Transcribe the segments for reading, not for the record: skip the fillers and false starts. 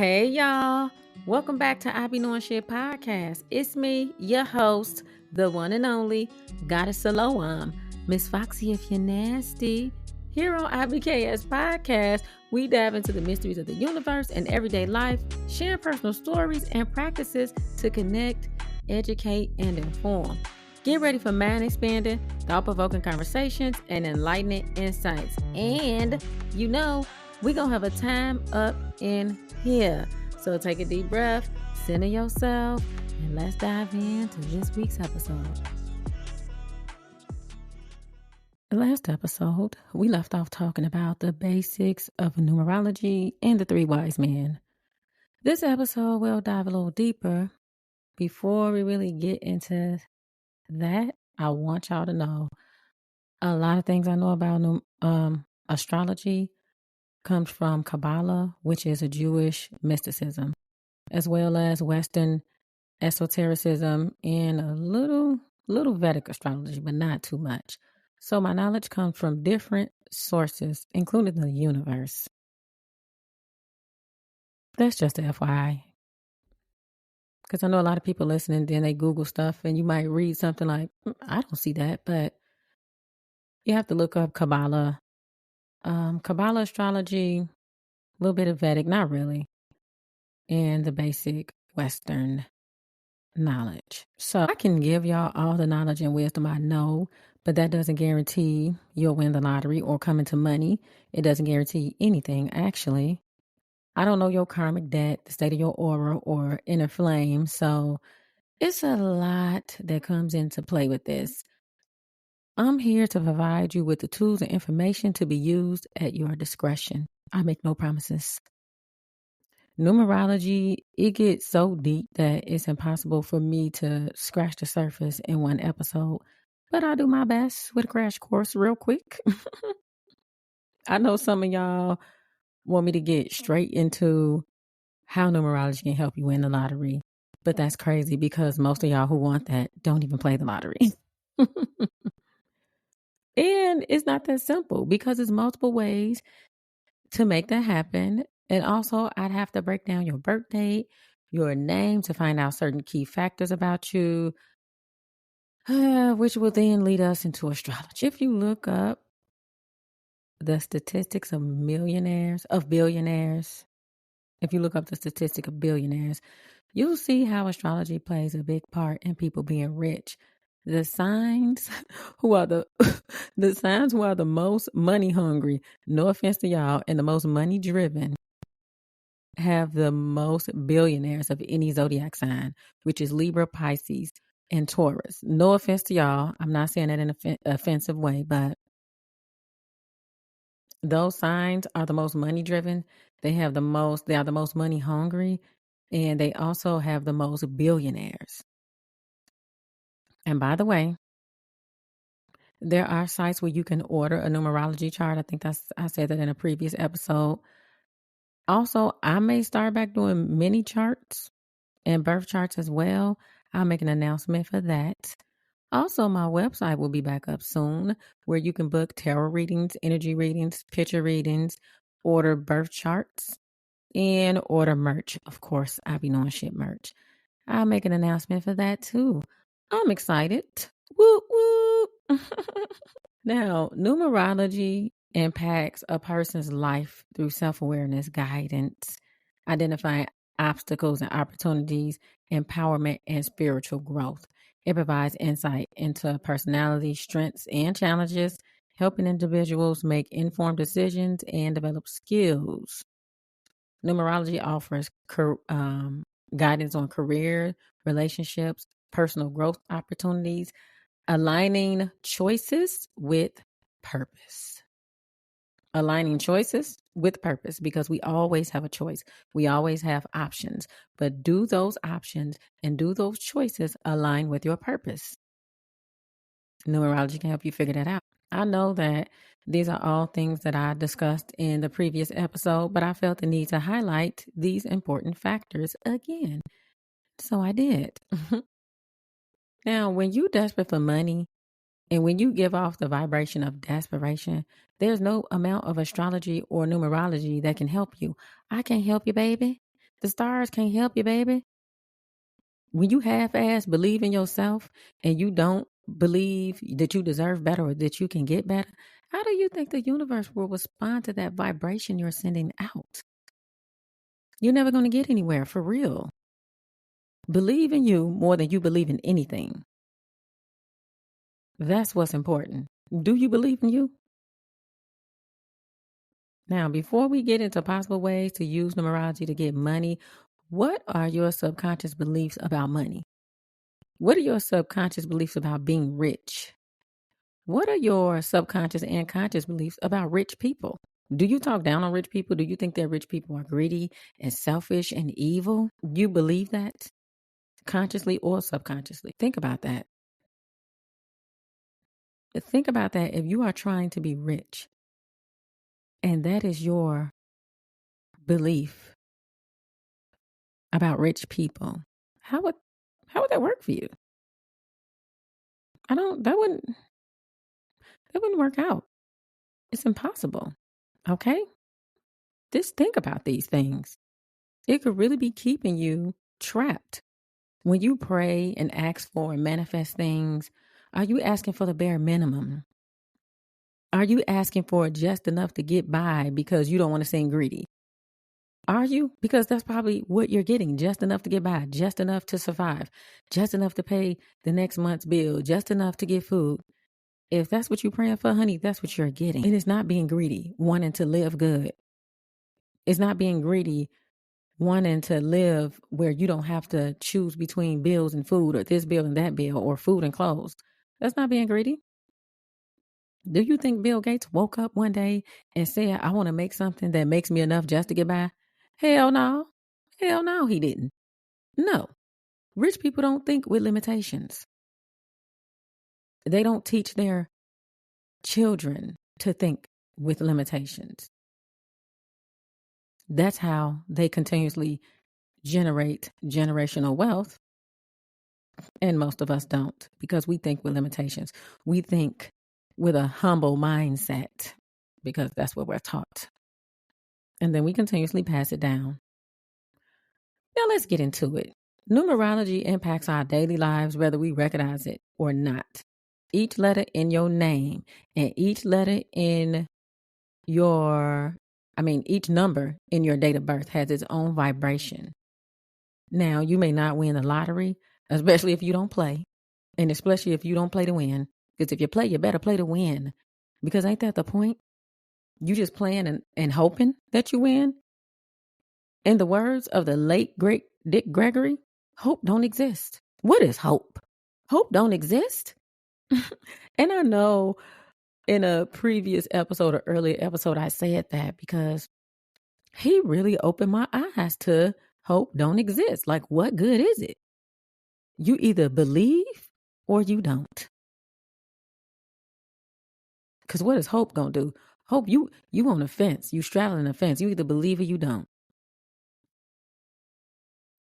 Hey y'all, welcome back to I Be Knowing Shit podcast. It's me, your host, the one and only Goddess Siloam, Miss Foxy if you're nasty. Here on IBKS podcast, we dive into the mysteries of the universe and everyday life, sharing personal stories and practices to connect, educate, and inform. Get ready for mind expanding, thought provoking conversations, and enlightening insights. And we're going to have a time up in here. So take a deep breath, center yourself, and let's dive into this week's episode. The last episode, we left off talking about the basics of numerology and the three wise men. This episode, we'll dive a little deeper. Before we really get into that, I want y'all to know a lot of things I know about astrology comes from Kabbalah, which is a Jewish mysticism, as well as Western esotericism and a little Vedic astrology, but not too much. So my knowledge comes from different sources, including the universe. That's just a FYI. Because I know a lot of people listening, then they Google stuff and you might read something like, I don't see that, but you have to look up Kabbalah. Kabbalah astrology, a little bit of Vedic, not really, and the basic Western knowledge. So I can give y'all all the knowledge and wisdom I know, but that doesn't guarantee you'll win the lottery or come into money. It doesn't guarantee anything, actually. I don't know your karmic debt, the state of your aura, or inner flame. So it's a lot that comes into play with this. I'm here to provide you with the tools and information to be used at your discretion. I make no promises. Numerology, it gets so deep that it's impossible for me to scratch the surface in one episode, but I'll do my best with a crash course real quick. I know some of y'all want me to get straight into how numerology can help you win the lottery, but that's crazy because most of y'all who want that don't even play the lottery. And it's not that simple because there's multiple ways to make that happen. And also, I'd have to break down your birth date, your name to find out certain key factors about you, which will then lead us into astrology. If you look up the statistics of billionaires, if you look up the statistic of billionaires, you'll see how astrology plays a big part in people being rich. The signs who are the most money hungry, no offense to y'all, and the most money driven have the most billionaires of any zodiac sign, which is Libra, Pisces, and Taurus. No offense to y'all. I'm not saying that in an offensive way, but those signs are the most money driven. They are the most money hungry, and they also have the most billionaires. And by the way, there are sites where you can order a numerology chart. I think I said that in a previous episode. Also, I may start back doing mini charts and birth charts as well. I'll make an announcement for that. Also, my website will be back up soon where you can book tarot readings, energy readings, picture readings, order birth charts, and order merch. Of course, I Be Knowing Shit merch. I'll make an announcement for that too. I'm excited. Whoop, whoop. Now, numerology impacts a person's life through self-awareness, guidance, identifying obstacles and opportunities, empowerment, and spiritual growth. It provides insight into personality, strengths, and challenges, helping individuals make informed decisions and develop skills. Numerology offers guidance on career, relationships, personal growth opportunities, aligning choices with purpose. Aligning choices with purpose, because we always have a choice. We always have options, but do those options and do those choices align with your purpose? Numerology can help you figure that out. I know that these are all things that I discussed in the previous episode, but I felt the need to highlight these important factors again. So I did. Now, when you're desperate for money and when you give off the vibration of desperation, there's no amount of astrology or numerology that can help you. I can't help you, baby. The stars can't help you, baby. When you half-ass believe in yourself and you don't believe that you deserve better or that you can get better, how do you think the universe will respond to that vibration you're sending out? You're never going to get anywhere, for real. Believe in you more than you believe in anything. That's what's important. Do you believe in you? Now, before we get into possible ways to use numerology to get money, what are your subconscious beliefs about money? What are your subconscious beliefs about being rich? What are your subconscious and conscious beliefs about rich people? Do you talk down on rich people? Do you think that rich people are greedy and selfish and evil? You believe that consciously or subconsciously? Think about that. Think about that if you are trying to be rich and that is your belief about rich people. How would that work for you? That wouldn't work out. It's impossible. Okay? Just think about these things. It could really be keeping you trapped. When you pray and ask for and manifest things, are you asking for the bare minimum? Are you asking for just enough to get by because you don't want to seem greedy? Are you? Because that's probably what you're getting. Just enough to get by, just enough to survive, just enough to pay the next month's bill, just enough to get food. If that's what you're praying for, honey, that's what you're getting. And it's not being greedy, wanting to live good. It's not being greedy, wanting to live where you don't have to choose between bills and food or this bill and that bill or food and clothes. That's not being greedy. Do you think Bill Gates woke up one day and said, I want to make something that makes me enough just to get by? Hell no. Hell no, he didn't. No. Rich people don't think with limitations. They don't teach their children to think with limitations. That's how they continuously generate generational wealth. And most of us don't, because we think with limitations. We think with a humble mindset because that's what we're taught. And then we continuously pass it down. Now let's get into it. Numerology impacts our daily lives whether we recognize it or not. Each letter in your name and each letter in each number in your date of birth has its own vibration. Now, you may not win the lottery, especially if you don't play, and especially if you don't play to win. Because if you play, you better play to win. Because ain't that the point? You just playing and hoping that you win? In the words of the late, great Dick Gregory, hope don't exist. What is hope? Hope don't exist? And I know in a previous episode or earlier episode, I said that because he really opened my eyes to hope don't exist. Like, what good is it? You either believe or you don't. Because what is hope going to do? Hope, you on a fence. You straddling a fence. You either believe or you don't.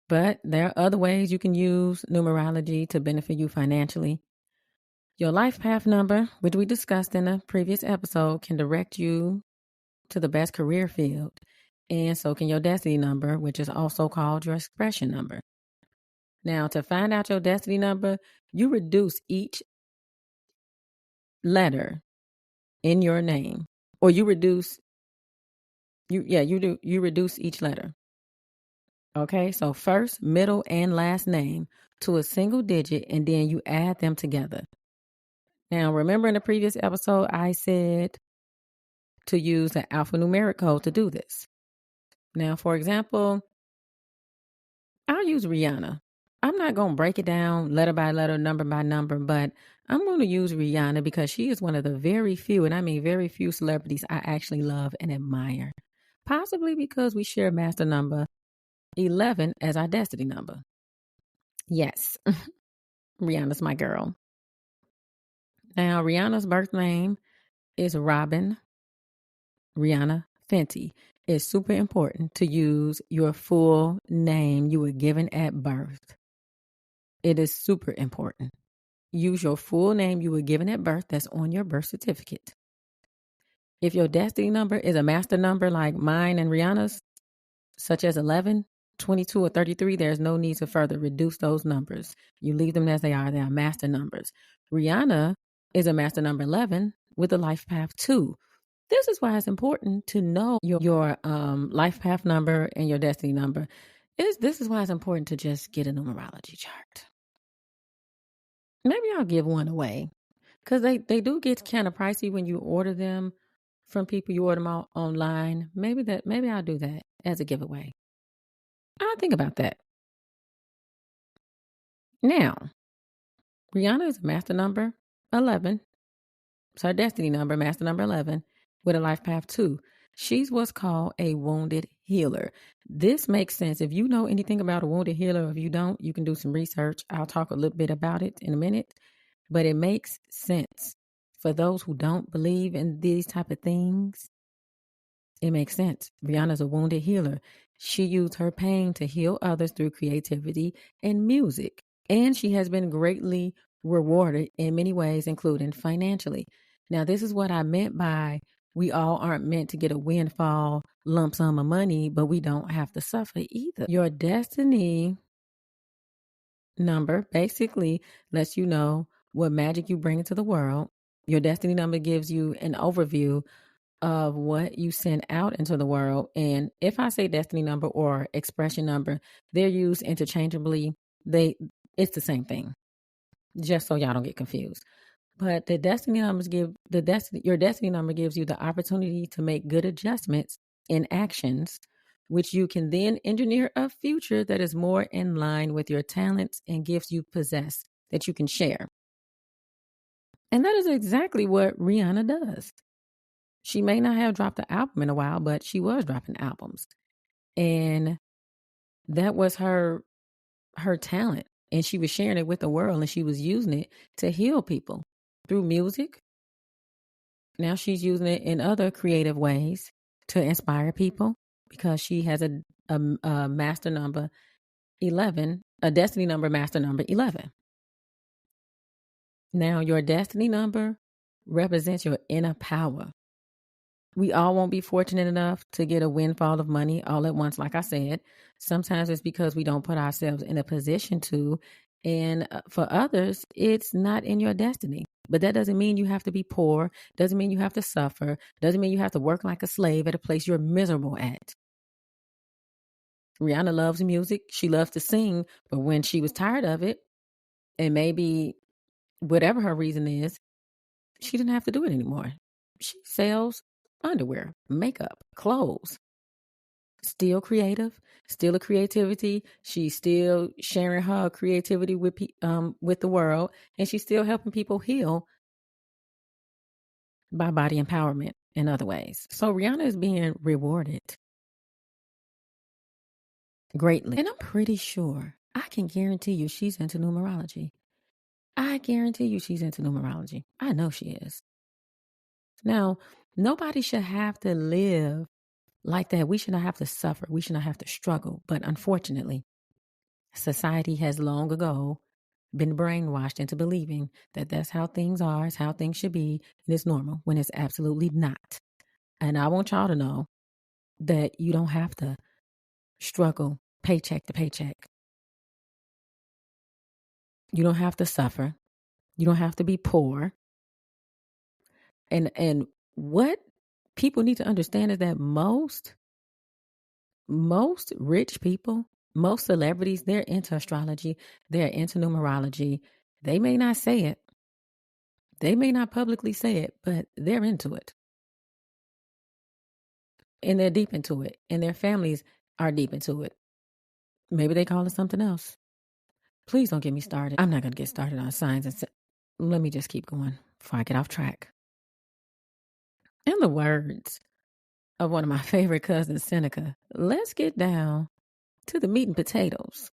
But there are other ways you can use numerology to benefit you financially. Your life path number, which we discussed in a previous episode, can direct you to the best career field. And so can your destiny number, which is also called your expression number. Now, to find out your destiny number, you reduce each letter in your name, or you reduce each letter. Okay, so first, middle, and last name to a single digit, and then you add them together. Now, remember in the previous episode, I said to use the alphanumeric code to do this. Now, for example, I'll use Rihanna. I'm not going to break it down letter by letter, number by number, but I'm going to use Rihanna because she is one of the very few, and I mean very few celebrities I actually love and admire. Possibly because we share master number 11 as our destiny number. Yes, Rihanna's my girl. Now, Rihanna's birth name is Robin Rihanna Fenty. It's super important to use your full name you were given at birth. It is super important. Use your full name you were given at birth that's on your birth certificate. If your destiny number is a master number like mine and Rihanna's, such as 11, 22 or 33, there's no need to further reduce those numbers. You leave them as they are. They are master numbers. Rihanna is a master number 11 with a life path 2. This is why it's important to know your life path number and your destiny number. This is why it's important to just get a numerology chart. Maybe I'll give one away because they do get kind of pricey when you order them from people. You order them out online. Maybe I'll do that as a giveaway. I'll think about that. Now, Rihanna is master number 11. It's her destiny number, master number 11, with a life path 2. She's what's called a wounded healer. This makes sense. If you know anything about a wounded healer, or if you don't, you can do some research. I'll talk a little bit about it in a minute, but it makes sense. For those who don't believe in these type of things, it makes sense. Rihanna's a wounded healer. She used her pain to heal others through creativity and music. And she has been greatly rewarded in many ways, including financially. Now, this is what I meant by we all aren't meant to get a windfall lump sum of money, but we don't have to suffer either. Your destiny number basically lets you know what magic you bring into the world. Your destiny number gives you an overview of what you send out into the world. And if I say destiny number or expression number, they're used interchangeably. It's the same thing, just so y'all don't get confused. But your destiny number gives you the opportunity to make good adjustments in actions, which you can then engineer a future that is more in line with your talents and gifts you possess that you can share. And that is exactly what Rihanna does. She may not have dropped an album in a while, but she was dropping albums. And that was her talent. And she was sharing it with the world, and she was using it to heal people through music. Now she's using it in other creative ways to inspire people because she has a master number 11, a destiny number master number 11. Now your destiny number represents your inner power. We all won't be fortunate enough to get a windfall of money all at once, like I said. Sometimes it's because we don't put ourselves in a position to. And for others, it's not in your destiny. But that doesn't mean you have to be poor. Doesn't mean you have to suffer. Doesn't mean you have to work like a slave at a place you're miserable at. Rihanna loves music. She loves to sing. But when she was tired of it, and maybe whatever her reason is, she didn't have to do it anymore. She sells underwear, makeup, clothes. Still creative, still a creativity. She's still sharing her creativity with the world, and she's still helping people heal by body empowerment in other ways. So Rihanna is being rewarded greatly, and I'm pretty sure I can guarantee you she's into numerology. I guarantee you she's into numerology. I know she is. Now, nobody should have to live like that. We should not have to suffer. We should not have to struggle. But unfortunately, society has long ago been brainwashed into believing that that's how things are, it's how things should be, and it's normal when it's absolutely not. And I want y'all to know that you don't have to struggle paycheck to paycheck. You don't have to suffer. You don't have to be poor. And what people need to understand is that most rich people, most celebrities, they're into astrology, they're into numerology. They may not say it. They may not publicly say it, but they're into it. And they're deep into it. And their families are deep into it. Maybe they call it something else. Please don't get me started. I'm not going to get started on signs. Let me just keep going before I get off track. In the words of one of my favorite cousins, Seneca, let's get down to the meat and potatoes.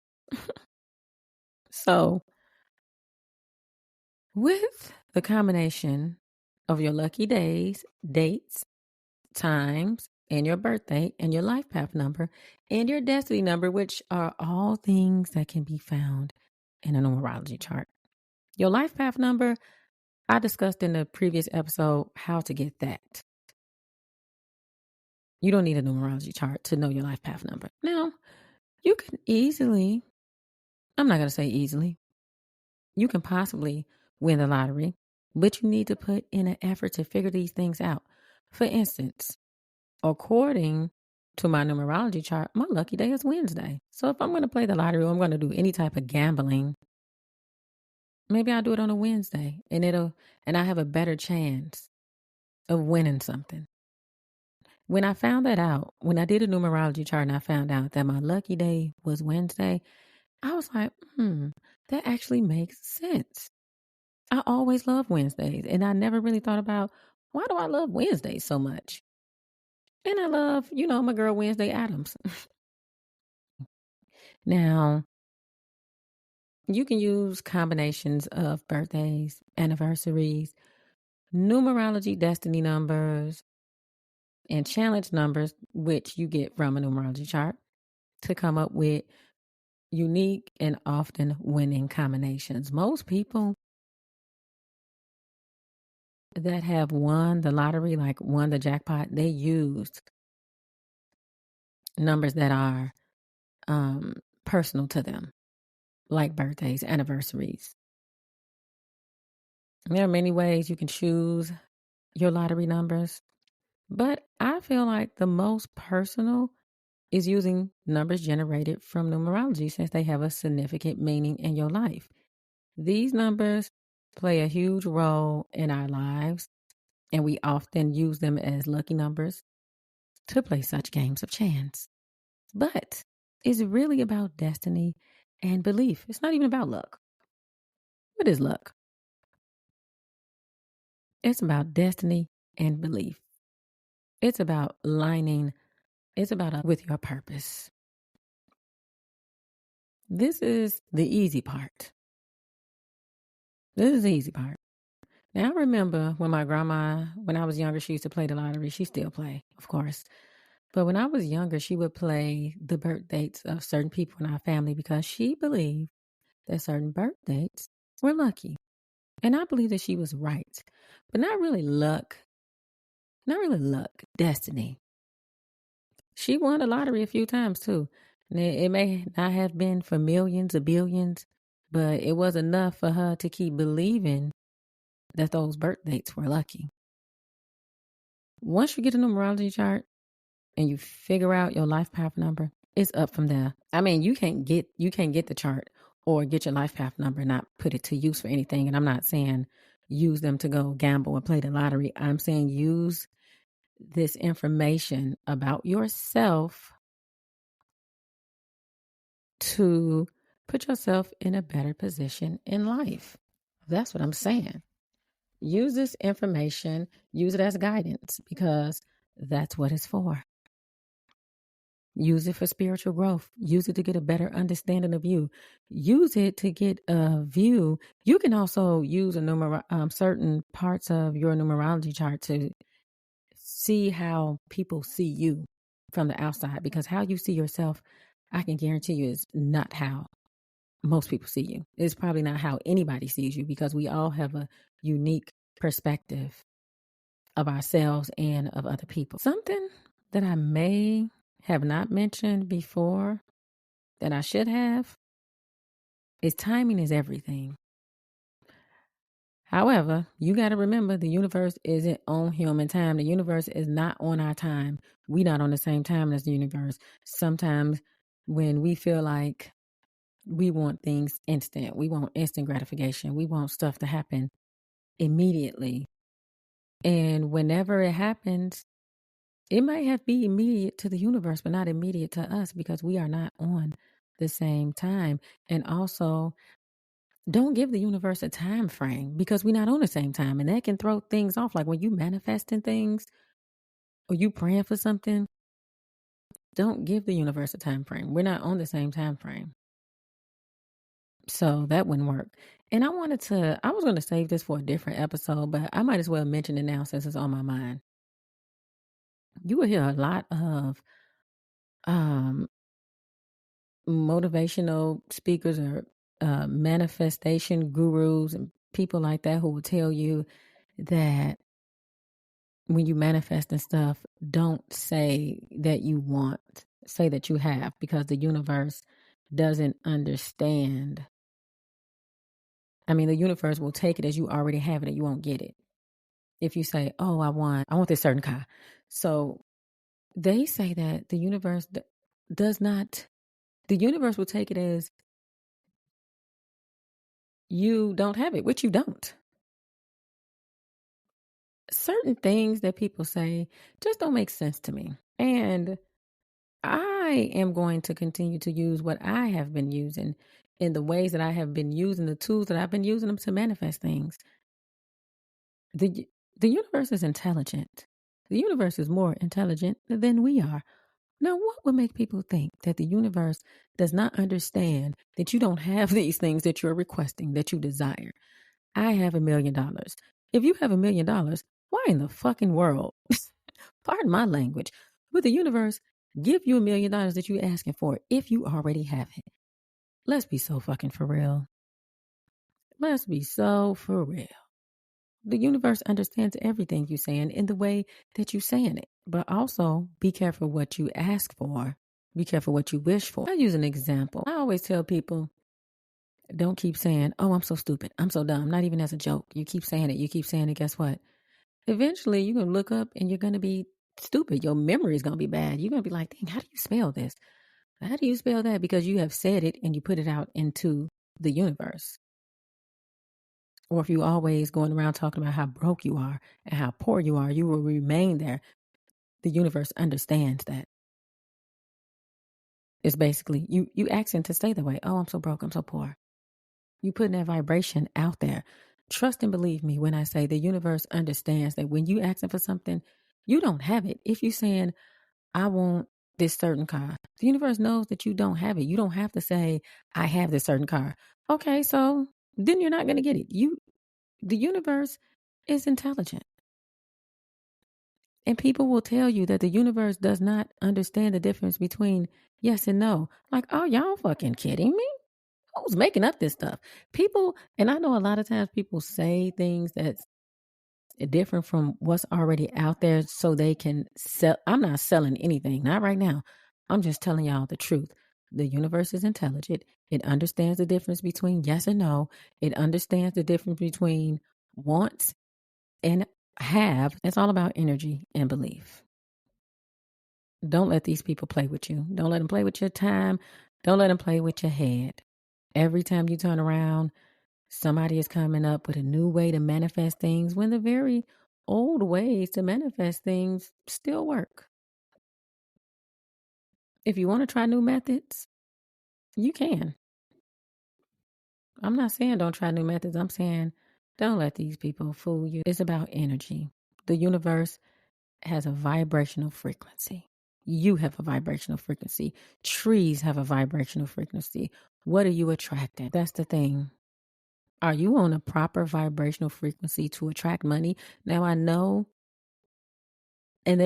So, with the combination of your lucky days, dates, times, and your birthday, and your life path number, and your destiny number, which are all things that can be found in a numerology chart. Your life path number, I discussed in the previous episode how to get that. You don't need a numerology chart to know your life path number. Now, You can easily, I'm not going to say easily, you can possibly win the lottery, but you need to put in an effort to figure these things out. For instance, according to my numerology chart, my lucky day is Wednesday. So if I'm going to play the lottery or I'm going to do any type of gambling, maybe I'll do it on a Wednesday and I have a better chance of winning something. When I found that out, when I did a numerology chart and I found out that my lucky day was Wednesday, I was like, that actually makes sense. I always love Wednesdays, and I never really thought about why do I love Wednesdays so much? And I love, my girl Wednesday Adams. Now, you can use combinations of birthdays, anniversaries, numerology destiny numbers, and challenge numbers, which you get from a numerology chart, to come up with unique and often winning combinations. Most people that have won the lottery, like won the jackpot, they used numbers that are personal to them, like birthdays, anniversaries. There are many ways you can choose your lottery numbers, but I feel like the most personal is using numbers generated from numerology since they have a significant meaning in your life. These numbers play a huge role in our lives, and we often use them as lucky numbers to play such games of chance. But it's really about destiny and belief. It's not even about luck. What is luck? It's about destiny and belief. It's about with your purpose. This is the easy part. This is the easy part. Now, I remember when my grandma, when I was younger, she used to play the lottery. She still play, of course. But when I was younger, she would play the birth dates of certain people in our family because she believed that certain birth dates were lucky. And I believe that she was right. But not really luck, destiny. She won the lottery a few times too. It may not have been for millions or billions, but it was enough for her to keep believing that those birth dates were lucky. Once you get a numerology chart and you figure out your life path number, it's up from there. I mean, you can't get the chart or get your life path number and not put it to use for anything. And I'm not saying use them to go gamble or play the lottery. I'm saying use this information about yourself to put yourself in a better position in life. That's what I'm saying. Use this information, use it as guidance because that's what it's for. Use it for spiritual growth. Use it to get a better understanding of you. Use it to get a view. You can also use certain parts of your numerology chart to see how people see you from the outside, because how you see yourself, I can guarantee you, is not how most people see you. It's probably not how anybody sees you because we all have a unique perspective of ourselves and of other people. Something that I may have not mentioned before that I should have is timing is everything. However, you got to remember the universe isn't on human time. The universe is not on our time. We're not on the same time as the universe. Sometimes when we feel like we want things instant, we want instant gratification, we want stuff to happen immediately. And whenever it happens, it might have to be immediate to the universe, but not immediate to us because we are not on the same time. And also, don't give the universe a time frame because we're not on the same time. And that can throw things off. Like when you manifesting things or you praying for something, don't give the universe a time frame. We're not on the same time frame. So that wouldn't work. And I was going to save this for a different episode, but I might as well mention it now since it's on my mind. You will hear a lot of motivational speakers or manifestation gurus and people like that who will tell you that when you manifest and stuff, don't say that you want say that you have, because the universe doesn't understand. I mean, the universe will take it as you already have it and you won't get it. If you say, oh, I want this certain car. So they say that the universe does not, the universe will take it as you don't have it, which you don't. Certain things that people say just don't make sense to me. And I am going to continue to use what I have been using in the ways that I have been using the tools that I've been using them to manifest things. The universe is intelligent. The universe is more intelligent than we are. Now, what would make people think that the universe does not understand that you don't have these things that you're requesting, that you desire? I have $1 million. If you have $1 million, why in the fucking world, pardon my language, would the universe give you $1 million that you're asking for if you already have it? Let's be so fucking for real. Let's be so for real. The universe understands everything you're saying in the way that you're saying it. But also be careful what you ask for. Be careful what you wish for. I'll use an example. I always tell people, don't keep saying, oh, I'm so stupid. I'm so dumb. Not even as a joke. You keep saying it. You keep saying it. Guess what? Eventually, you're going to look up and you're going to be stupid. Your memory is going to be bad. You're going to be like, dang, how do you spell this? How do you spell that? Because you have said it and you put it out into the universe. Or if you always going around talking about how broke you are and how poor you are, you will remain there. The universe understands that. It's basically you asking to stay that way. Oh, I'm so broke. I'm so poor. You putting that vibration out there. Trust and believe me when I say the universe understands that when you asking for something, you don't have it. If you saying, I want this certain car, the universe knows that you don't have it. You don't have to say, I have this certain car. Okay, so then you're not going to get it. The universe is intelligent. And people will tell you that the universe does not understand the difference between yes and no. Like, oh, y'all fucking kidding me? Who's making up this stuff? People, and I know a lot of times people say things that's different from what's already out there so they can sell. I'm not selling anything, not right now. I'm just telling y'all the truth. The universe is intelligent. It understands the difference between yes and no. It understands the difference between wants and have. It's all about energy and belief. Don't let these people play with you. Don't let them play with your time. Don't let them play with your head. Every time you turn around, somebody is coming up with a new way to manifest things when the very old ways to manifest things still work. If you want to try new methods, you can. I'm not saying don't try new methods. I'm saying don't let these people fool you. It's about energy. The universe has a vibrational frequency. You have a vibrational frequency. Trees have a vibrational frequency. What are you attracting? That's the thing. Are you on a proper vibrational frequency to attract money? Now I know, it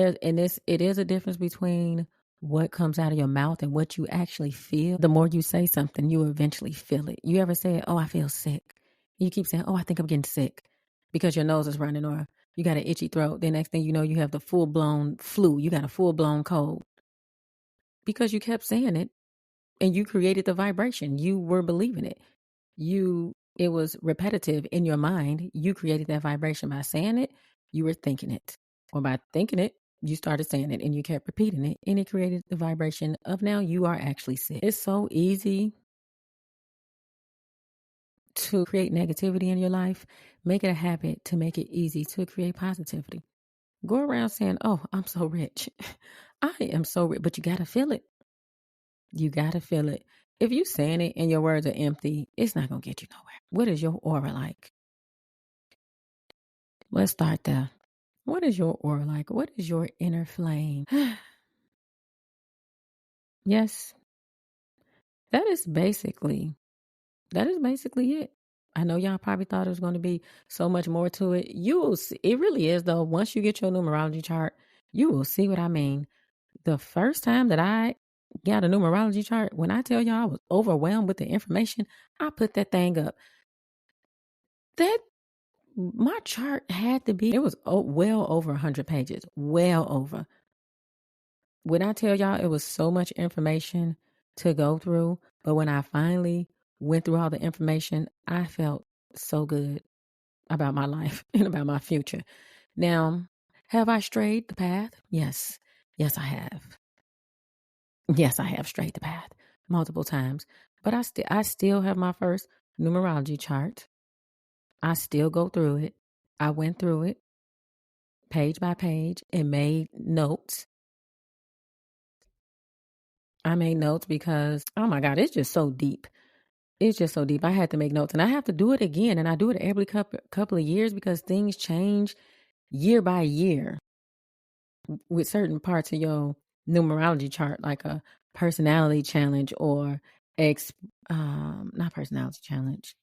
is a difference between what comes out of your mouth and what you actually feel. The more you say something, you eventually feel it. You ever say, oh, I feel sick? You keep saying, oh, I think I'm getting sick because your nose is running or you got an itchy throat. The next thing you know, you have the full-blown flu. You got a full-blown cold because you kept saying it and you created the vibration. You were believing it. It was repetitive in your mind. You created that vibration by saying it. You were thinking it, or by thinking it, you started saying it and you kept repeating it and it created the vibration of now you are actually sick. It's so easy to create negativity in your life. Make it a habit to make it easy to create positivity. Go around saying, oh, I'm so rich. I am so rich, but you got to feel it. You got to feel it. If you saying it and your words are empty, it's not going to get you nowhere. What is your aura like? Let's start there. What is your aura like? What is your inner flame? Yes, that is basically it. I know y'all probably thought there was going to be so much more to it. You will see, it really is though. Once you get your numerology chart, you will see what I mean. The first time that I got a numerology chart, when I tell y'all I was overwhelmed with the information, I put that thing up. That my chart had to be, it was well over 100 pages, well over. when I tell y'all it was so much information to go through, but when I finally went through all the information, I felt so good about my life and about my future. Now, have I strayed the path? Yes. Yes, I have. Yes, I have strayed the path multiple times. But I still have my first numerology chart. I still go through it. I went through it page by page and made notes. I made notes because, oh my God, it's just so deep. It's just so deep. I had to make notes, and I have to do it again. And I do it every couple of years because things change year by year with certain parts of your numerology chart, like a personality challenge or not personality challenge.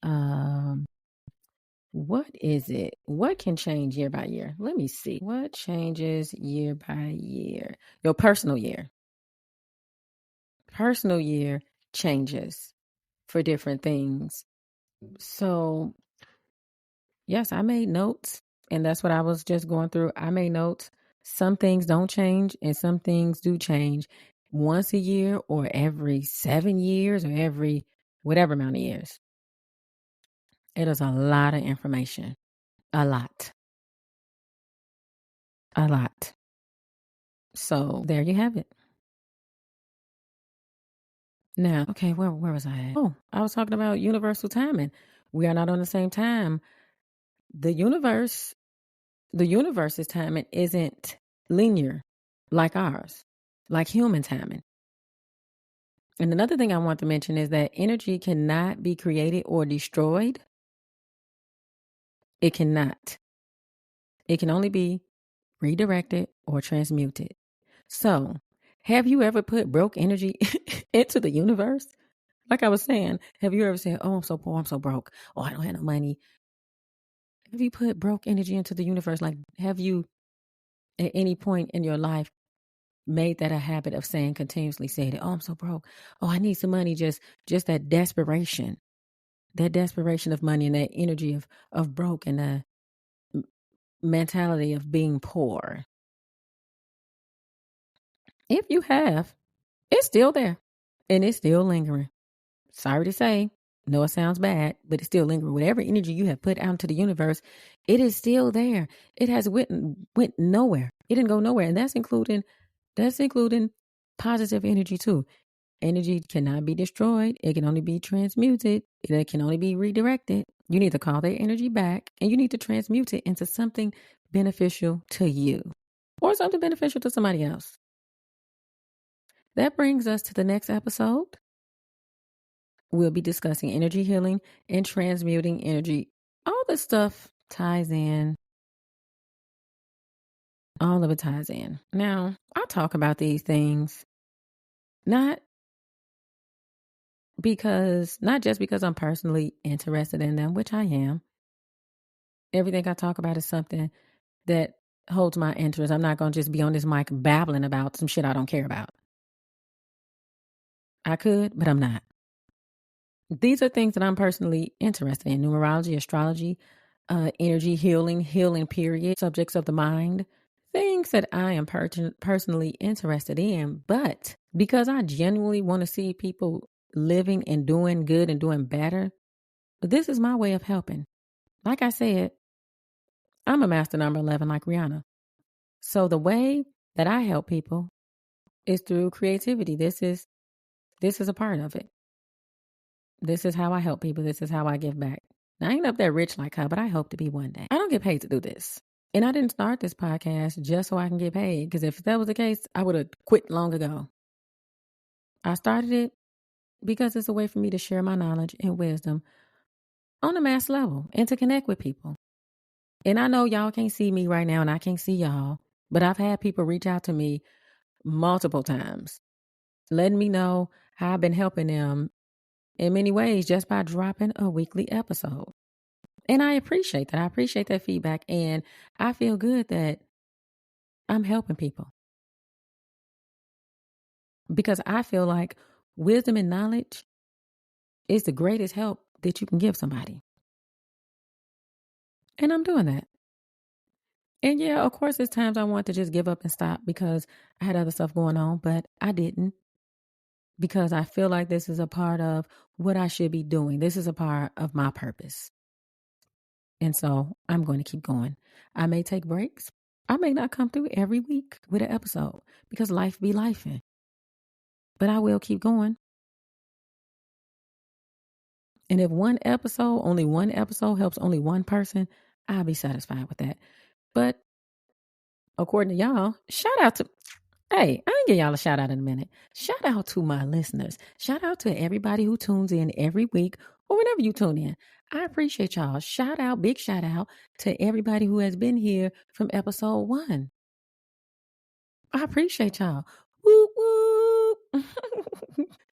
What is it? What can change year by year? Let me see. What changes year by year? Your personal year. Personal year changes for different things. So, yes, I made notes, and that's what I was just going through. I made notes. Some things don't change, and some things do change once a year or every 7 years or every whatever amount of years. It is a lot of information. A lot. A lot. So there you have it. Now, okay, where was I at? Oh, I was talking about universal timing. We are not on the same time. The universe's timing isn't linear like ours, like human timing. And another thing I want to mention is that energy cannot be created or destroyed. It cannot. It can only be redirected or transmuted. So, have you ever put broke energy into the universe? Like I was saying, have you ever said, oh, I'm so poor, I'm so broke, oh, I don't have no money? Have you put broke energy into the universe? Like, have you at any point in your life made that a habit of saying, continuously saying, oh, I'm so broke, oh, I need some money, just that desperation of money and that energy of broke and the mentality of being poor? If you have, it's still there and it's still lingering. Sorry to say, no, it sounds bad, but it's still lingering. Whatever energy you have put out into the universe, it is still there. It has went nowhere. It didn't go nowhere. And that's including positive energy too. Energy cannot be destroyed. It can only be transmuted. It can only be redirected. You need to call that energy back and you need to transmute it into something beneficial to you or something beneficial to somebody else. That brings us to the next episode. We'll be discussing energy healing and transmuting energy. All this stuff ties in. All of it ties in. Now, I talk about these things not just because I'm personally interested in them, which I am. Everything I talk about is something that holds my interest. I'm not going to just be on this mic babbling about some shit I don't care about. I could, but I'm not. These are things that I'm personally interested in: numerology, astrology, energy healing period, subjects of the mind, things that I am personally interested in. But because I genuinely want to see people living and doing good and doing better, this is my way of helping. Like I said, I'm a master number 11 like Rihanna. So the way that I help people is through creativity. This is a part of it. This is how I help people. This is how I give back. Now, I ain't up there rich like her, but I hope to be one day. I don't get paid to do this. And I didn't start this podcast just so I can get paid, because if that was the case, I would have quit long ago. I started it because it's a way for me to share my knowledge and wisdom on a mass level and to connect with people. And I know y'all can't see me right now and I can't see y'all, but I've had people reach out to me multiple times, letting me know how I've been helping them in many ways just by dropping a weekly episode. And I appreciate that. I appreciate that feedback. And I feel good that I'm helping people, because I feel like wisdom and knowledge is the greatest help that you can give somebody. And I'm doing that. And yeah, of course, there's times I want to just give up and stop because I had other stuff going on, but I didn't because I feel like this is a part of what I should be doing. This is a part of my purpose. And so I'm going to keep going. I may take breaks. I may not come through every week with an episode because life be lifing. But I will keep going. And if only one episode helps only one person, I'll be satisfied with that. But according to y'all, shout out to, hey, I ain't give y'all a shout out in a minute. Shout out to my listeners. Shout out to everybody who tunes in every week or whenever you tune in. I appreciate y'all. Big shout out to everybody who has been here from episode 1. I appreciate y'all. Woo woo.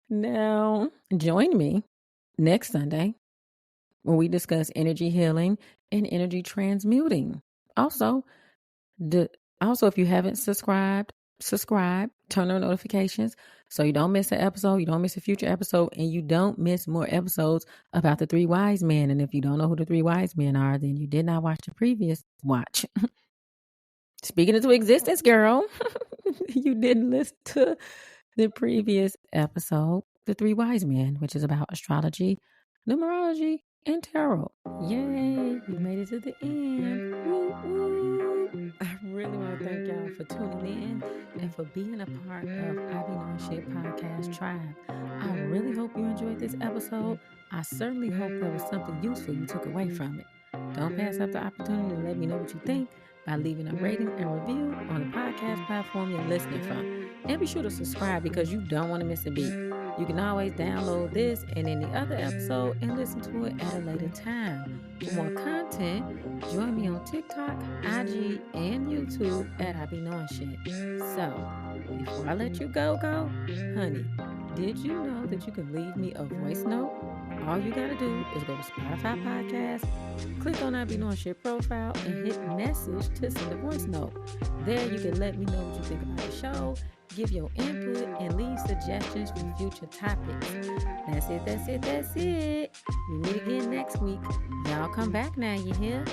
Now, join me next Sunday when we discuss energy healing and energy transmuting. Also, if you haven't subscribed, turn on notifications so you don't miss an episode, you don't miss a future episode, and you don't miss more episodes about the 3 wise men. And if you don't know who the 3 wise men are, then you did not watch the previous watch. Speaking into existence, girl. You didn't listen to the previous episode, The 3 Wise Men, which is about astrology, numerology, and tarot. Yay, we made it to the end. Woo, woo. I really want to thank y'all for tuning in and for being a part of I Be Knowing Shit podcast tribe. I really hope you enjoyed this episode. I certainly hope there was something useful you took away from it. Don't pass up the opportunity to let me know what you think by leaving a rating and review on the podcast platform you're listening from. And be sure to subscribe because you don't want to miss a beat. You can always download this and any other episode and listen to it at a later time. For more content, join me on TikTok, IG, and YouTube at I Be Knowing Shit. So, before I let you go, honey, did you know that you can leave me a voice note? All you gotta do is go to Spotify Podcast, click on I Be Knowing Shit profile, and hit message to send a voice note. There you can let me know what you think about the show, give your input, and leave suggestions for future topics. That's it. We meet again next week. Y'all come back now, you hear?